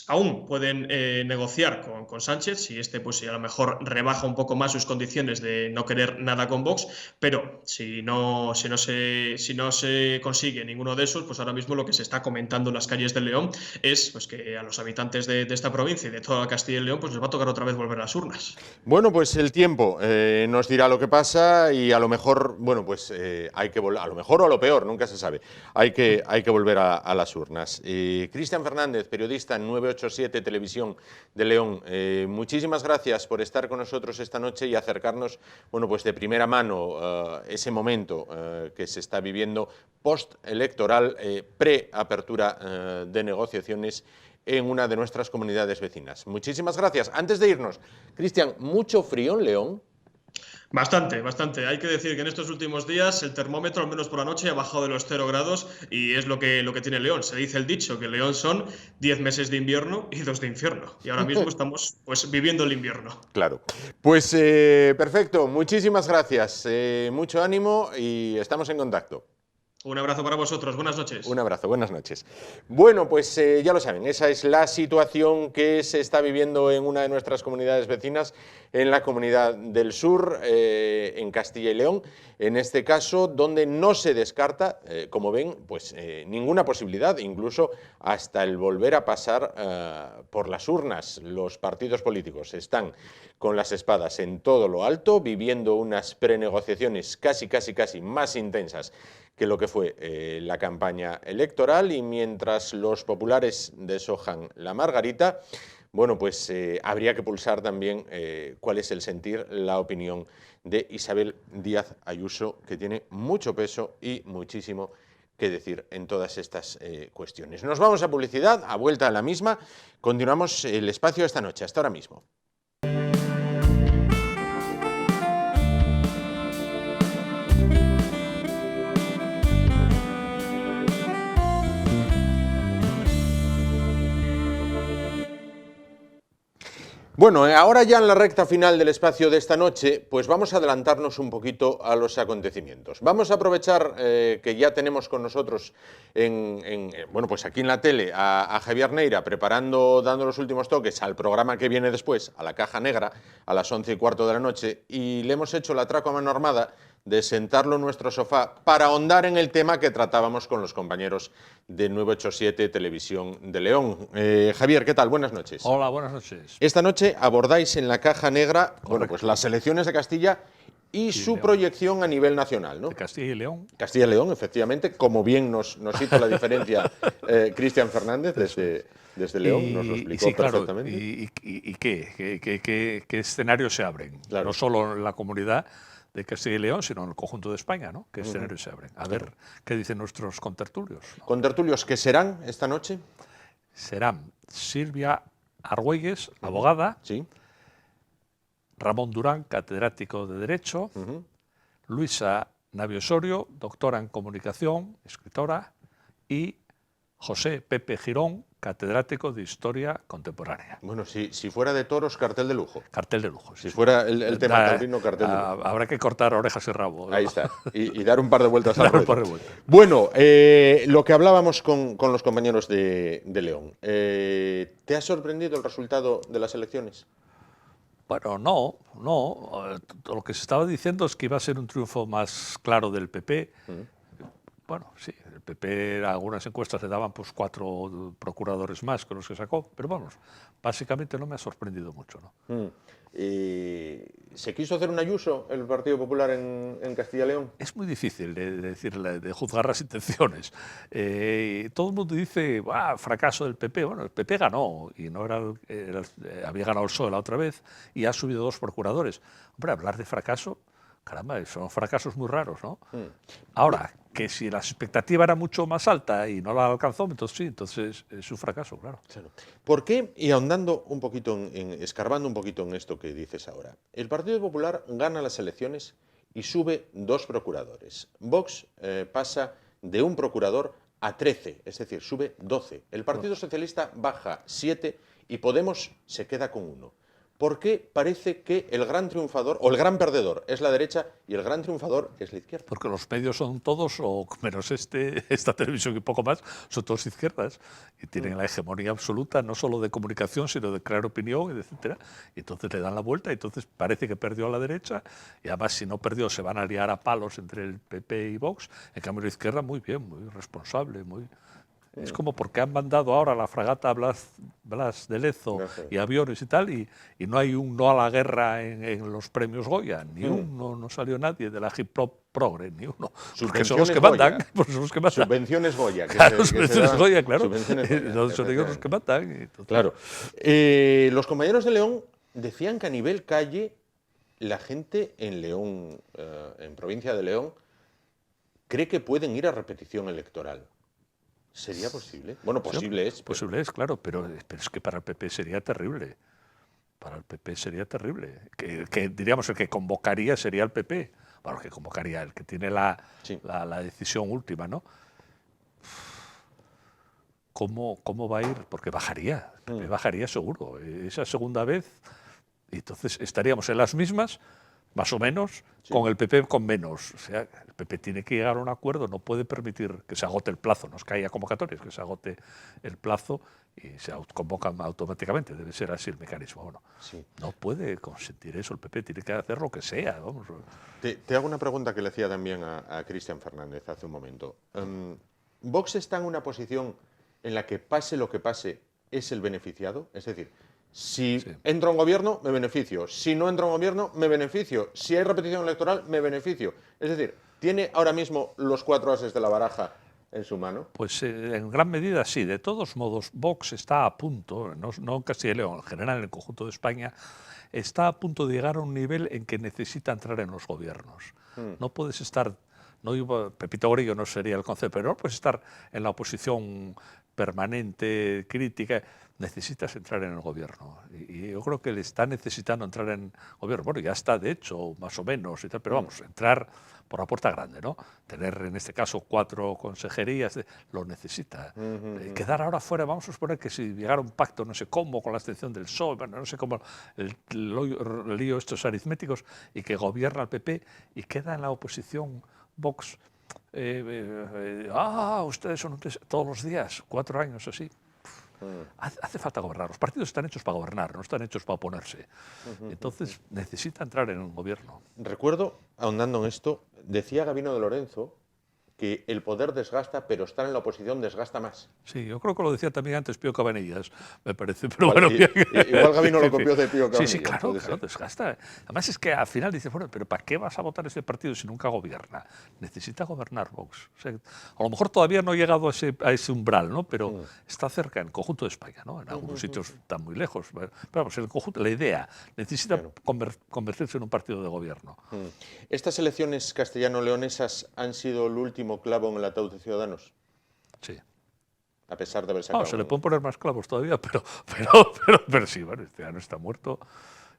Aún pueden negociar con Sánchez, si pues a lo mejor rebaja un poco más sus condiciones de no querer nada con Vox, pero si no se consigue ninguno de esos, pues ahora mismo lo que se está comentando en las calles de León es pues, que a los habitantes de esta provincia y de toda Castilla y León pues les va a tocar otra vez volver a las urnas. Bueno, pues el tiempo nos dirá lo que pasa y a lo mejor, bueno, pues hay que volver, a lo mejor o a lo peor, nunca se sabe, hay que volver a las urnas. Cristian Fernández, periodista en 987 Televisión de León, muchísimas gracias por estar con nosotros esta noche y acercarnos, bueno, pues de primera mano ese momento que se está viviendo postelectoral, preapertura de negociaciones en una de nuestras comunidades vecinas. Muchísimas gracias. Antes de irnos, Cristian, ¿mucho frío en León? Bastante, bastante. Hay que decir que en estos últimos días el termómetro, al menos por la noche, ha bajado de los 0 grados y es lo que tiene León. Se dice el dicho que León son 10 meses de invierno y 2 de infierno. Y ahora mismo estamos pues viviendo el invierno. Claro. Pues perfecto. Muchísimas gracias. Mucho ánimo y estamos en contacto. Un abrazo para vosotros, buenas noches. Un abrazo, buenas noches. Bueno, pues ya lo saben, esa es la situación que se está viviendo en una de nuestras comunidades vecinas, en la Comunidad del Sur, en Castilla y León, en este caso, donde no se descarta, como ven, pues ninguna posibilidad, incluso hasta el volver a pasar por las urnas. Los partidos políticos están con las espadas en todo lo alto, viviendo unas prenegociaciones casi más intensas que lo que fue la campaña electoral, y mientras los populares deshojan la margarita, bueno, pues habría que pulsar también cuál es el sentir, la opinión de Isabel Díaz Ayuso, que tiene mucho peso y muchísimo que decir en todas estas cuestiones. Nos vamos a publicidad, a vuelta a la misma, continuamos el espacio esta noche, hasta ahora mismo. Bueno, ahora ya en la recta final del espacio de esta noche, pues vamos a adelantarnos un poquito a los acontecimientos. Vamos a aprovechar que ya tenemos con nosotros, bueno, pues aquí en la tele, a Javier Neira, dando los últimos toques al programa que viene después, a La Caja Negra, a las 11:15 de la noche, y le hemos hecho el atraco a mano armada de sentarlo en nuestro sofá para ahondar en el tema que tratábamos con los compañeros de 987 Televisión de León. Javier, ¿qué tal? Buenas noches. Hola, buenas noches. Esta noche abordáis en La Caja Negra, bueno, pues las elecciones de Castilla y Sí, su León. proyección a nivel nacional, ¿no? De Castilla y León. Castilla y León, efectivamente, como bien nos hizo la diferencia Cristian Fernández desde León, nos lo explicó sí, claro, perfectamente. ¿y qué escenarios se abren? Claro. No solo en la comunidad de Castilla y León, sino en el conjunto de España, ¿no? ¿Qué escenarios se abren? A ver qué dicen nuestros contertulios, ¿no? Contertulios, ¿qué serán esta noche? Serán Silvia Argüelles, abogada, Sí. Ramón Durán, catedrático de Derecho, Luisa Navio Osorio, doctora en Comunicación, escritora, y José Pepe Girón, catedrático de Historia Contemporánea. Bueno, si fuera de toros, cartel de lujo. Cartel de lujo. Si fuera el tema taurino, cartel de lujo. Habrá que cortar orejas y rabo, ¿no? Ahí está. Y dar un par de vueltas al Dar un ruedo. par de vueltas. Bueno, lo que hablábamos con los compañeros de León. ¿Te ha sorprendido el resultado de las elecciones? Bueno, no. Lo que se estaba diciendo es que iba a ser un triunfo más claro del PP. Bueno, sí, el PP, algunas encuestas le daban pues 4 procuradores más que los que sacó, pero vamos, básicamente no me ha sorprendido mucho, ¿no? ¿Se quiso hacer un Ayuso el Partido Popular en Castilla y León? Es muy difícil de juzgar las intenciones. Todo el mundo dice, fracaso del PP. Bueno, el PP ganó y no había ganado el PSOE la otra vez y ha subido 2 procuradores. Hombre, hablar de fracaso, caramba, son fracasos muy raros, ¿no? Ahora, que si la expectativa era mucho más alta y no la alcanzó, entonces sí, entonces es un fracaso, claro. Claro. ¿Por qué, y ahondando un poquito, escarbando un poquito en esto que dices ahora, el Partido Popular gana las elecciones y sube 2 procuradores? Vox pasa de 1 procurador a 13, es decir, sube 12. El Partido Socialista baja 7 y Podemos se queda con 1. ¿Por qué parece que el gran triunfador, o el gran perdedor, es la derecha y el gran triunfador es la izquierda? Porque los medios son todos, o menos esta televisión y poco más, son todos izquierdas y tienen la hegemonía absoluta, no solo de comunicación, sino de crear opinión, etcétera. Y entonces le dan la vuelta y entonces parece que perdió a la derecha y además si no perdió se van a liar a palos entre el PP y Vox. En cambio la izquierda muy bien, muy responsable, muy... Es como porque han mandado ahora la fragata Blas de Lezo y aviones y tal, y no hay un no a la guerra en los premios Goya, ni uno, no salió nadie de la hip hop progre, ni uno. Porque son los que mandan. Son los que mandan. Subvenciones Goya. Claro, subvenciones Goya, claro. Subvenciones Goya, son ellos los que mandan. Entonces... Claro. Los compañeros de León decían que a nivel calle, la gente en León, en provincia de León, cree que pueden ir a repetición electoral. ¿Sería posible? Bueno, posible es. Posible es, claro, pero es que para el PP sería terrible. Para el PP sería terrible. Que diríamos, el que convocaría sería el PP. Bueno, el que convocaría, el que tiene la decisión última, ¿no? ¿Cómo va a ir? Porque bajaría. El PP bajaría seguro. Esa segunda vez, y entonces estaríamos en las mismas, más o menos, con el PP con menos. O sea, el PP tiene que llegar a un acuerdo, no puede permitir que se agote el plazo, no es que haya convocatorias, que se agote el plazo y se convocan automáticamente, debe ser así el mecanismo. Bueno, no puede consentir eso el PP, tiene que hacer lo que sea. Vamos. Te hago una pregunta que le hacía también a Cristian Fernández hace un momento. ¿Vox está en una posición en la que pase lo que pase es el beneficiado? Es decir, si entro en gobierno, me beneficio. Si no entro en gobierno, me beneficio. Si hay repetición electoral, me beneficio. Es decir, ¿tiene ahora mismo los 4 ases de la baraja en su mano? Pues en gran medida sí. De todos modos, Vox está a punto, no en Castilla y León, en general en el conjunto de España, está a punto de llegar a un nivel en que necesita entrar en los gobiernos. No puedes estar... Pepito Grillo no sería el concepto, pero no puedes estar en la oposición permanente, crítica, necesitas entrar en el gobierno. Y yo creo que le está necesitando entrar en el gobierno. Bueno, ya está, de hecho, más o menos, y tal, pero vamos, entrar por la puerta grande, ¿no? Tener, en este caso, 4 consejerías, lo necesita. Quedar ahora fuera, vamos a suponer que si llegara un pacto, no sé cómo, con la abstención del PSOE, bueno, no sé cómo, el lío estos aritméticos, y que gobierna el PP y queda en la oposición Vox, ustedes son todos los días, 4 años así. Hace falta gobernar. Los partidos están hechos para gobernar, no están hechos para oponerse. Entonces necesita entrar en un gobierno. Recuerdo, ahondando en esto, decía Gabino de Lorenzo que el poder desgasta, pero estar en la oposición desgasta más. Sí, yo creo que lo decía también antes Pío Cabanillas, me parece. Pero Igual, bueno, igual Gabino lo copió de Pío Cabanillas. Sí, sí, claro, desgasta. Además es que al final dices, bueno, pero ¿para qué vas a votar este partido si nunca gobierna? Necesita gobernar Vox. O sea, a lo mejor todavía no ha llegado a ese umbral, ¿no? Pero está cerca en el conjunto de España, ¿no? En algunos sitios están muy lejos. Pero vamos, en el conjunto, la idea necesita convertirse en un partido de gobierno. ¿Estas elecciones castellano-leonesas han sido el último clavo en el ataúd de Ciudadanos? Sí. A pesar de haber sacado... Se le pueden poner más clavos todavía, pero sí, bueno, este año está muerto.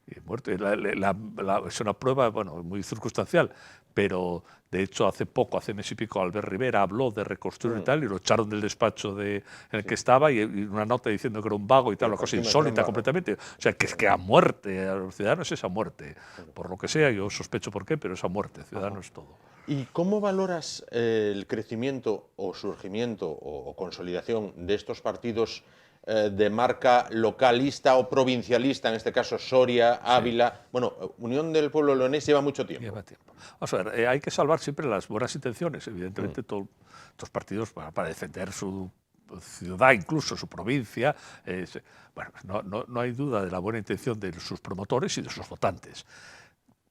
Y muerto. Es una prueba, bueno, muy circunstancial, pero de hecho hace mes y pico Albert Rivera habló de reconstruir y tal, y lo echaron del despacho en el que estaba, y una nota diciendo que era un vago y tal, una cosa insólita completamente. O sea, que a muerte, a los Ciudadanos es a muerte. Por lo que sea, yo sospecho por qué, pero es a muerte, Ciudadanos es todo. ¿Y cómo valoras el crecimiento o surgimiento o consolidación de estos partidos de marca localista o provincialista, en este caso Soria, Ávila? Sí. Bueno, Unión del Pueblo Leonés lleva mucho tiempo. Lleva tiempo. Vamos a ver, hay que salvar siempre las buenas intenciones, evidentemente, todos los partidos para defender su ciudad, incluso su provincia. Bueno, no hay duda de la buena intención de sus promotores y de sus votantes.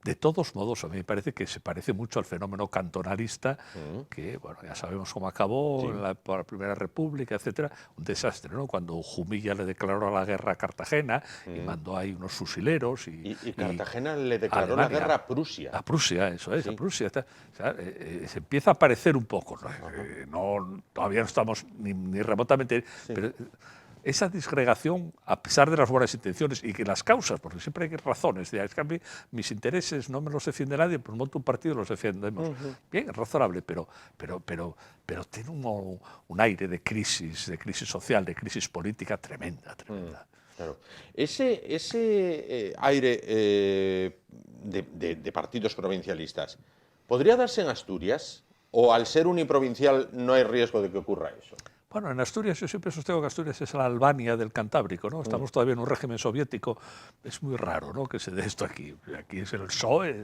De todos modos, a mí me parece que se parece mucho al fenómeno cantonalista, que, bueno, ya sabemos cómo acabó en la Primera República, etcétera, un desastre, ¿no? Cuando Jumilla le declaró la guerra a Cartagena y mandó ahí unos fusileros. Y Cartagena le declaró la guerra a Prusia. A Prusia, eso es, a Prusia. O sea, se empieza a parecer un poco, ¿no? Todavía no estamos ni remotamente... Pero, esa disgregación, a pesar de las buenas intenciones y que las causas, porque siempre hay razones, es que a mí mis intereses no me los defiende nadie, pues monto un partido y los defendemos. Bien, es razonable, pero tiene un aire de crisis social, de crisis política tremenda. Claro. Ese aire de partidos provincialistas, ¿podría darse en Asturias? ¿O al ser uniprovincial no hay riesgo de que ocurra eso? Bueno, en Asturias yo siempre sostengo que Asturias es la Albania del Cantábrico, ¿no? Estamos todavía en un régimen soviético, es muy raro, ¿no?, que se dé esto aquí. Aquí es el PSOE,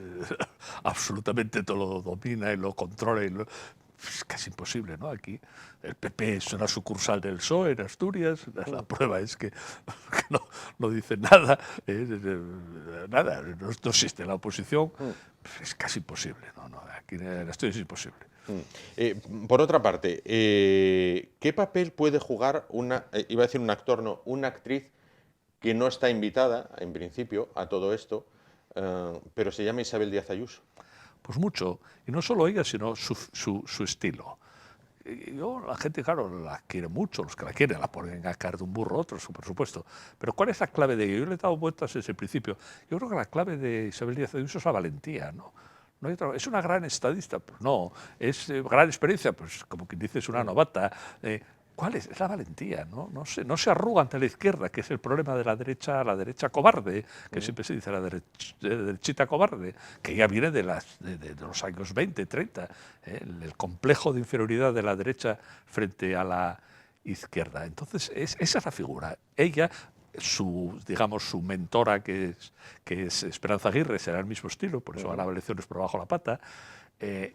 absolutamente todo lo domina y lo controla, es casi imposible, ¿no? Aquí el PP es una sucursal del PSOE en Asturias, la prueba es que no dice nada, no existe la oposición, es casi imposible, ¿no? Aquí en Asturias es imposible. Por otra parte, ¿qué papel puede jugar iba a decir un actor, no, una actriz que no está invitada, en principio, a todo esto, pero se llama Isabel Díaz Ayuso? Pues mucho, y no solo ella, sino su estilo. La gente, claro, la quiere mucho, los que la quieren, la ponen a caer de un burro, otros, por supuesto. Pero ¿cuál es la clave de ella? Yo le he dado vueltas desde el principio. Yo creo que la clave de Isabel Díaz Ayuso es la valentía, ¿no? ¿Es una gran estadista? Pues no. ¿Es gran experiencia? Pues como quien dice, es una novata. ¿Cuál es? Es la valentía, ¿no? No se arruga ante la izquierda, que es el problema de la derecha cobarde, que siempre se dice la derechita cobarde, que ya viene de los años 20, 30, el complejo de inferioridad de la derecha frente a la izquierda. Entonces, esa es la figura. Ella... su mentora, que es Esperanza Aguirre, será el mismo estilo, por eso ganaba elecciones por abajo la pata,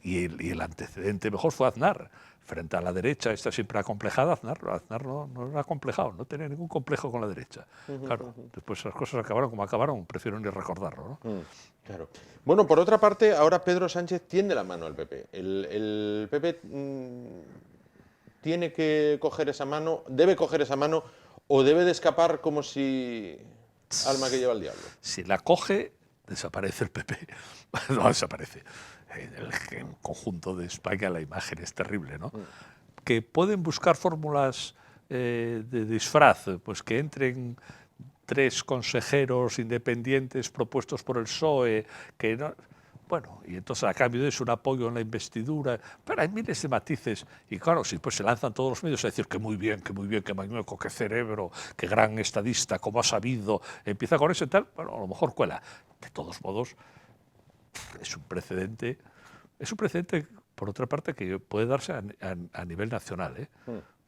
y el antecedente mejor fue Aznar. Frente a la derecha, está siempre acomplejada, Aznar no era acomplejado, no tenía ningún complejo con la derecha. Claro, después las cosas acabaron como acabaron, prefiero ni recordarlo, ¿no? Claro. Bueno, por otra parte, ahora Pedro Sánchez tiende la mano al PP. El PP tiene que coger esa mano, debe coger esa mano, ¿o debe de escapar como si alma que lleva el diablo? Si la coge, desaparece el PP. No desaparece. En el conjunto de España la imagen es terrible, ¿no? Que pueden buscar fórmulas de disfraz, pues que entren 3 consejeros independientes propuestos por el PSOE, que no... Bueno, y entonces a cambio de eso un apoyo en la investidura, pero hay miles de matices. Y claro, si pues se lanzan todos los medios a decir que muy bien, que magnífico, que cerebro, que gran estadista, cómo ha sabido, empieza con eso y tal, bueno, a lo mejor cuela. De todos modos, es un precedente, por otra parte, que puede darse a nivel nacional,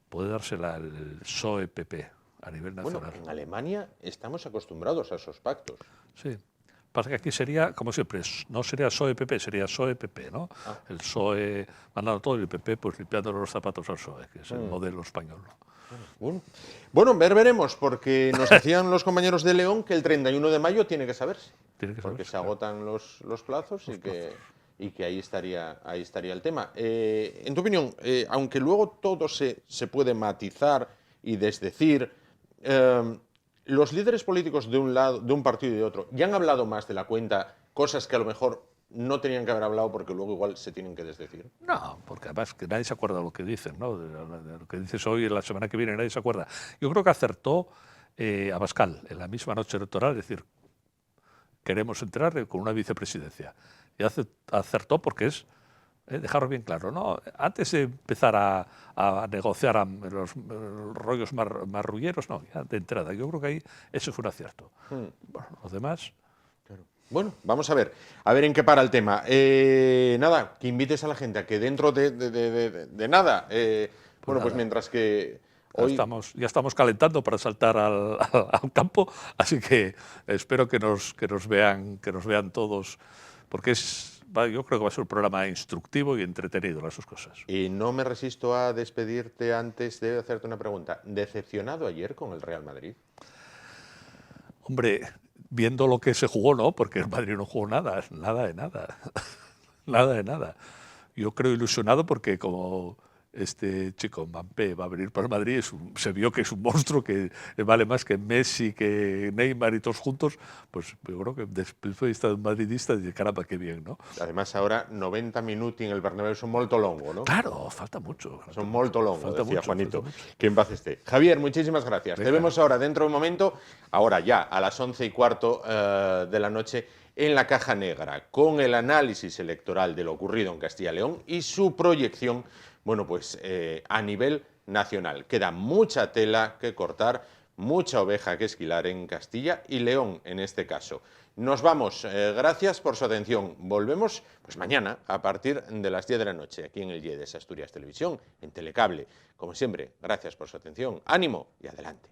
puede darse el PSOE-PP a nivel nacional. Bueno, en Alemania estamos acostumbrados a esos pactos. Sí. Pasa que aquí sería, como siempre, no sería PSOE-PP, sería PSOE-PP, ¿no? El PSOE mandando todo y el PP pues limpiando los zapatos al PSOE, que es el modelo español, ¿no? Bueno, veremos, porque nos decían los compañeros de León que el 31 de mayo tiene que saberse. Tiene que porque saberse, se agotan los plazos y que ahí estaría el tema. En tu opinión, aunque luego todo se puede matizar y desdecir, los líderes políticos de un lado, de un partido y de otro, ya han hablado más de la cuenta, cosas que a lo mejor no tenían que haber hablado porque luego igual se tienen que desdecir. No, porque además que nadie se acuerda de lo que dicen, ¿no? De lo que dices hoy y la semana que viene nadie se acuerda. Yo creo que acertó Abascal en la misma noche electoral, es decir, queremos entrar con una vicepresidencia. Y acertó porque es dejarlo bien claro, ¿no? Antes de empezar a negociar los rollos marrulleros, no, ya de entrada. Yo creo que ahí eso fue un acierto. Bueno, los demás... Bueno, vamos a ver en qué para el tema. Nada, que invites a la gente a que dentro de nada, bueno, pues nada. mientras que hoy... Ya estamos calentando para saltar al campo, así que espero que nos vean todos, porque yo creo que va a ser un programa instructivo y entretenido, las dos cosas. Y no me resisto a despedirte antes de hacerte una pregunta. ¿Decepcionado ayer con el Real Madrid? Hombre, viendo lo que se jugó, no, porque el Madrid no jugó nada, nada de nada, nada de nada. Yo creo ilusionado porque como este chico Mbappé va a venir para el Madrid, se vio que es un monstruo, que vale más que Messi, que Neymar y todos juntos, pues yo creo que desde el punto de vista de un madridista, dice, caramba, qué bien, ¿no? Además ahora 90 minuti en el Bernabéu son molto longo, ¿no? Claro, falta mucho. Son molto longo, decía mucho, Juanito. falta mucho. Que en paz esté. Javier, muchísimas gracias. Venga. Te vemos ahora dentro de un momento, ahora ya, a las 11:15 de la noche, en la Caja Negra, con el análisis electoral de lo ocurrido en Castilla y León y su proyección, bueno, pues a nivel nacional. Queda mucha tela que cortar, mucha oveja que esquilar en Castilla y León, en este caso. Nos vamos. Gracias por su atención. Volvemos pues mañana a partir de las 10 de la noche, aquí en el IEDES Asturias Televisión, en Telecable. Como siempre, gracias por su atención. Ánimo y adelante.